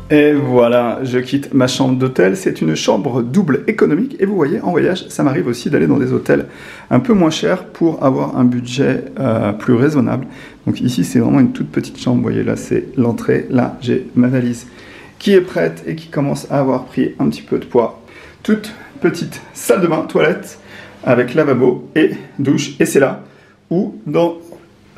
Et voilà, je quitte ma chambre d'hôtel. C'est une chambre double économique. Et vous voyez, en voyage, ça m'arrive aussi d'aller dans des hôtels un peu moins chers pour avoir un budget plus raisonnable. Donc ici, c'est vraiment une toute petite chambre. Vous voyez, là, c'est l'entrée. Là, j'ai ma valise qui est prête et qui commence à avoir pris un petit peu de poids. Toute petite salle de bain, toilette, avec lavabo et douche. Et c'est là où, dans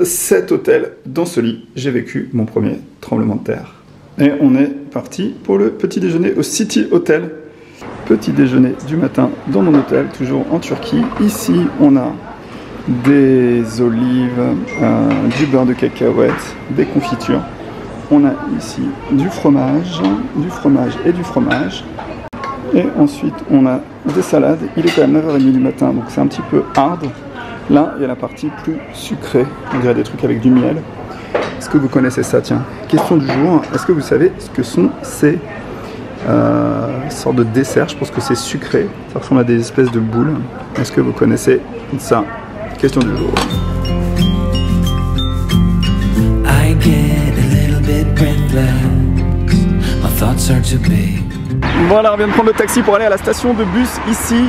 cet hôtel, dans ce lit, j'ai vécu mon premier tremblement de terre. Et on est parti pour le petit déjeuner au City Hotel. Petit déjeuner du matin dans mon hôtel, toujours en Turquie. Ici, on a des olives, du beurre de cacahuète, des confitures. On a ici du fromage et du fromage. Et ensuite, on a des salades. Il est quand même 9h30 du matin, donc c'est un petit peu hard. Là, il y a la partie plus sucrée. On dirait des trucs avec du miel. Est-ce que vous connaissez ça? Tiens, question du jour. Est-ce que vous savez ce que sont ces sortes de desserts? Je pense que c'est sucré. Ça ressemble à des espèces de boules. Est-ce que vous connaissez ça? Question du jour. I get a little bit breathless. My thoughts are too big. Voilà, on vient de prendre le taxi pour aller à la station de bus ici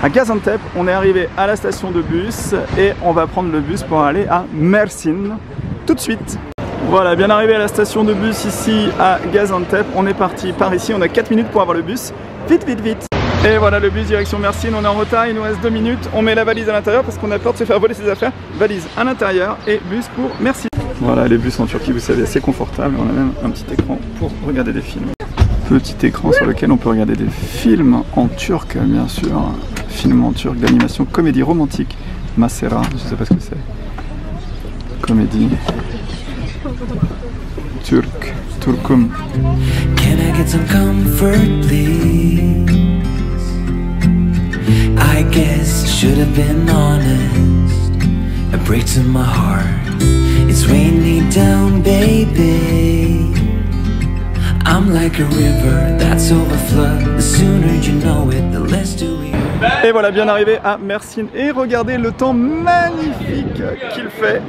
à Gaziantep. On est arrivé à la station de bus et on va prendre le bus pour aller à Mersin tout de suite. Voilà, bien arrivé à la station de bus ici à Gaziantep. On est parti par ici, on a 4 minutes pour avoir le bus. Vite, vite, vite. Et voilà le bus direction Mersin, on est en retard, il nous reste 2 minutes. On met la valise à l'intérieur parce qu'on a peur de se faire voler ses affaires. Valise à l'intérieur et bus pour Mersin. Voilà, les bus en Turquie, vous savez, c'est confortable. On a même un petit écran pour regarder des films. Petit écran sur lequel on peut regarder des films en turc, bien sûr. Film en turc d'animation, comédie romantique. Masera, je sais pas ce que c'est. Comédie. Turc. Turkum. Can I get some comfort, please? I guess I should have been honest. A break to my heart. It's weighing me down, baby. I'm like a river that's overflowed. The sooner you know it, the less do we. Et voilà, bien arrivé à Mersin. Et regardez le temps magnifique qu'il fait.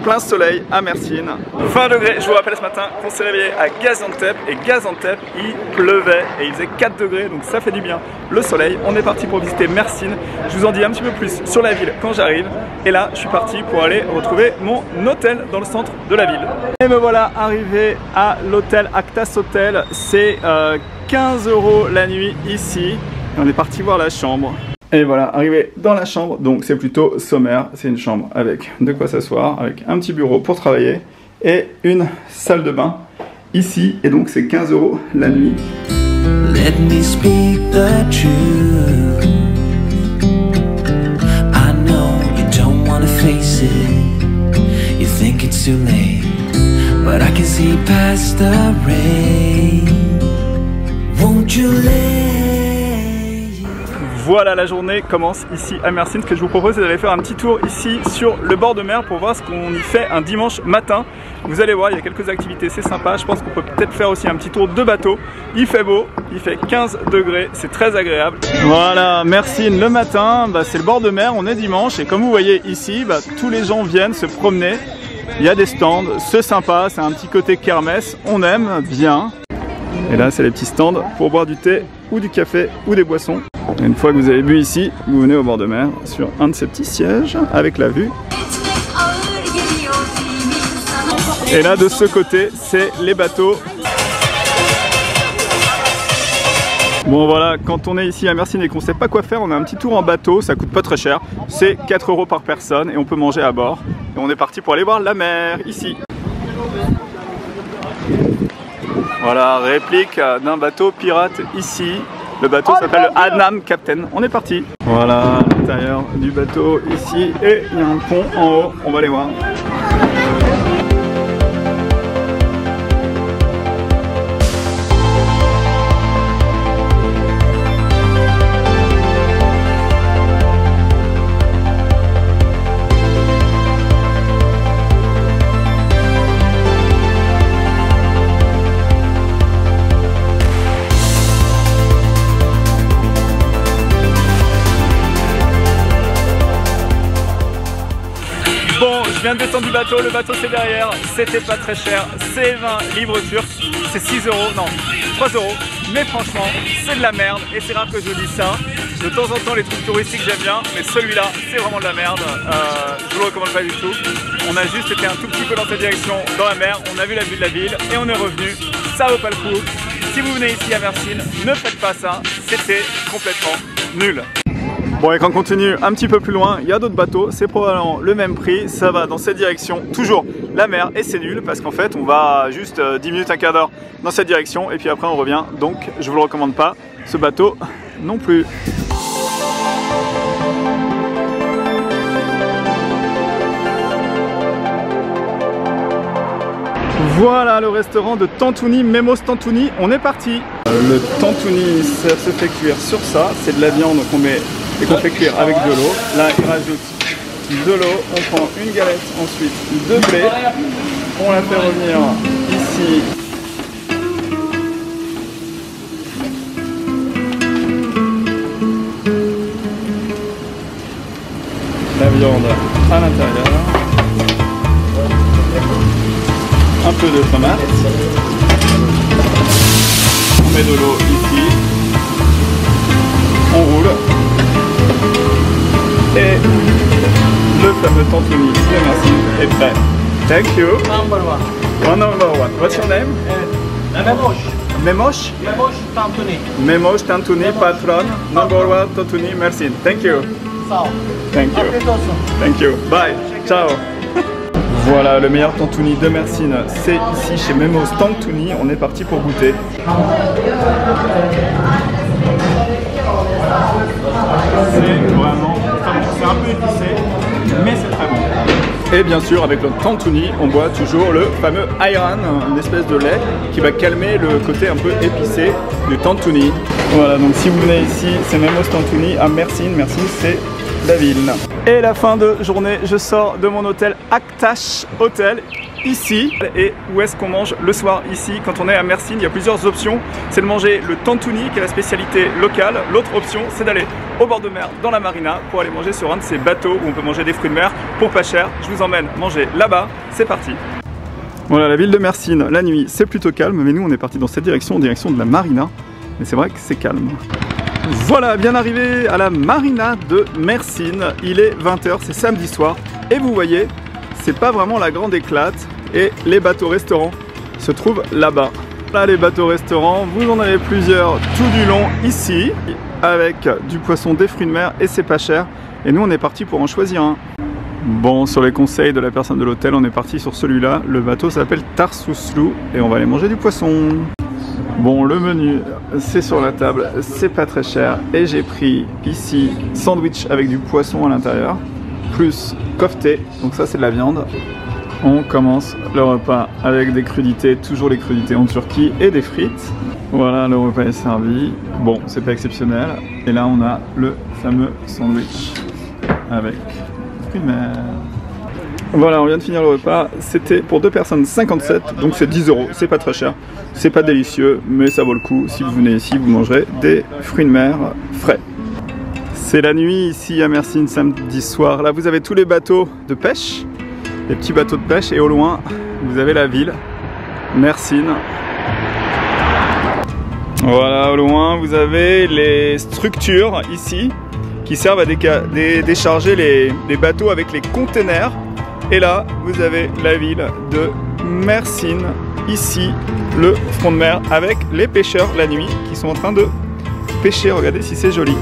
Plein soleil à Mersin. 20 degrés. Je vous rappelle ce matin qu'on s'est réveillé à Gaziantep. Et Gaziantep, il pleuvait. Et il faisait 4 degrés. Donc ça fait du bien. Le soleil. On est parti pour visiter Mersin. Je vous en dis un petit peu plus sur la ville quand j'arrive. Et là, je suis parti pour aller retrouver mon hôtel dans le centre de la ville. Et me voilà arrivé à l'hôtel Aktas Hotel. C'est 15 € la nuit ici. Et on est parti voir la chambre. Et voilà, arrivé dans la chambre, donc c'est plutôt sommaire. C'est une chambre avec de quoi s'asseoir, avec un petit bureau pour travailler et une salle de bain ici. Et donc c'est 15 € la nuit. Let me speak the truth. I know you don't wanna face it. You think it's too late, but I can see past the rain. Won't you lay? Voilà, la journée commence ici à Mersin. Ce que je vous propose, c'est d'aller faire un petit tour ici sur le bord de mer pour voir ce qu'on y fait un dimanche matin. Vous allez voir, il y a quelques activités, c'est sympa. Je pense qu'on peut peut-être faire aussi un petit tour de bateau. Il fait beau, il fait 15 degrés, c'est très agréable. Voilà, Mersin le matin, c'est le bord de mer, on est dimanche. Et comme vous voyez ici, tous les gens viennent se promener. Il y a des stands, c'est sympa, c'est un petit côté kermesse, on aime bien. Et là, c'est les petits stands pour boire du thé ou du café ou des boissons. Et une fois que vous avez bu ici, vous venez au bord de mer sur un de ces petits sièges avec la vue. Et là, de ce côté, c'est les bateaux. Bon voilà, quand on est ici à Mersin et qu'on ne sait pas quoi faire, on a un petit tour en bateau, ça coûte pas très cher. C'est 4 € par personne et on peut manger à bord. Et on est parti pour aller voir la mer, ici. Voilà, réplique d'un bateau pirate ici. Le bateau s'appelle le Anam Captain. On est parti. Voilà l'intérieur du bateau ici. Et il y a un pont en haut. On va aller voir. viens de descendre du bateau, le bateau c'est derrière, c'était pas très cher, c'est 20 livres turcs, c'est 6 euros, non, 3 euros, mais franchement, c'est de la merde, et c'est rare que je dise ça. De temps en temps, les trucs touristiques j'aime bien, mais celui-là, c'est vraiment de la merde, je vous le recommande pas du tout. On a juste été un tout petit peu dans cette direction, dans la mer, on a vu la vue de la ville, et on est revenu, ça vaut pas le coup. Si vous venez ici à Mersin, ne faites pas ça, c'était complètement nul. Bon, et quand on continue un petit peu plus loin, il y a d'autres bateaux, c'est probablement le même prix, ça va dans cette direction, toujours la mer, et c'est nul parce qu'en fait on va juste 10 minutes, un quart d'heure dans cette direction et puis après on revient, donc je vous le recommande pas, ce bateau non plus. Voilà le restaurant de Tantuni, Memos Tantuni, on est parti. Le Tantuni, ça se fait cuire sur ça, c'est de la viande qu'on met et qu'on fait cuire avec de l'eau. Là, il rajoute de l'eau, on prend une galette, ensuite de blé, on la fait revenir ici. La viande à l'intérieur, un peu de tomate, on met de l'eau ici, on roule. Et le fameux Tantuni de Mersin est prêt. Thank you. Number one. Number one. What's your name? Memosh. Memosh? Memosh Tantuni. Memosh Tantuni, patron. Number one Tantuni Mersin. Thank you. Sağ ol. Thank you. Afiyet olsun. Thank you. Bye. Ciao. Voilà, le meilleur Tantuni de Mersin, c'est ici chez Memos Tantuni. On est parti pour goûter. C'est vraiment très bon, c'est un peu épicé, mais c'est très bon. Et bien sûr, avec le Tantuni, on boit toujours le fameux ayran, une espèce de lait qui va calmer le côté un peu épicé du Tantuni. Voilà, donc si vous venez ici, c'est Memos Tantuni à Mersin. Mersin, c'est la ville. Et la fin de journée, je sors de mon hôtel Aktaş Hotel. Ici, et où est-ce qu'on mange le soir ici? Quand on est à Mersin, il y a plusieurs options. C'est de manger le Tantuni, qui est la spécialité locale. L'autre option, c'est d'aller au bord de mer, dans la marina, pour aller manger sur un de ces bateaux où on peut manger des fruits de mer pour pas cher. Je vous emmène manger là-bas, c'est parti. Voilà, la ville de Mersin, la nuit, c'est plutôt calme, mais nous on est parti dans cette direction, en direction de la marina. Et c'est vrai que c'est calme. Voilà, bien arrivé à la marina de Mersin. Il est 20 h, c'est samedi soir. Et vous voyez, c'est pas vraiment la grande éclate et les bateaux-restaurants se trouvent là-bas. Là, les bateaux-restaurants, vous en avez plusieurs tout du long ici, avec du poisson, des fruits de mer et c'est pas cher. Et nous, on est parti pour en choisir un. Bon, sur les conseils de la personne de l'hôtel, on est parti sur celui-là. Le bateau s'appelle Tarsuslu et on va aller manger du poisson. Bon, le menu, c'est sur la table, c'est pas très cher. Et j'ai pris ici sandwich avec du poisson à l'intérieur, plus kofté, donc ça c'est de la viande. On commence le repas avec des crudités, toujours les crudités en Turquie, et des frites. Voilà, le repas est servi. Bon, c'est pas exceptionnel. Et là, on a le fameux sandwich avec fruits de mer. Voilà, on vient de finir le repas. C'était pour 2 personnes 57, donc c'est 10 €. C'est pas très cher. C'est pas délicieux, mais ça vaut le coup. Si vous venez ici, vous mangerez des fruits de mer frais. C'est la nuit ici à Mersin, samedi soir. Là, vous avez tous les bateaux de pêche, les petits bateaux de pêche, et au loin, vous avez la ville, Mersin. Voilà, au loin, vous avez les structures ici qui servent à décharger les bateaux avec les containers. Et là, vous avez la ville de Mersin, ici, le front de mer, avec les pêcheurs la nuit qui sont en train de pêcher. Regardez si c'est joli.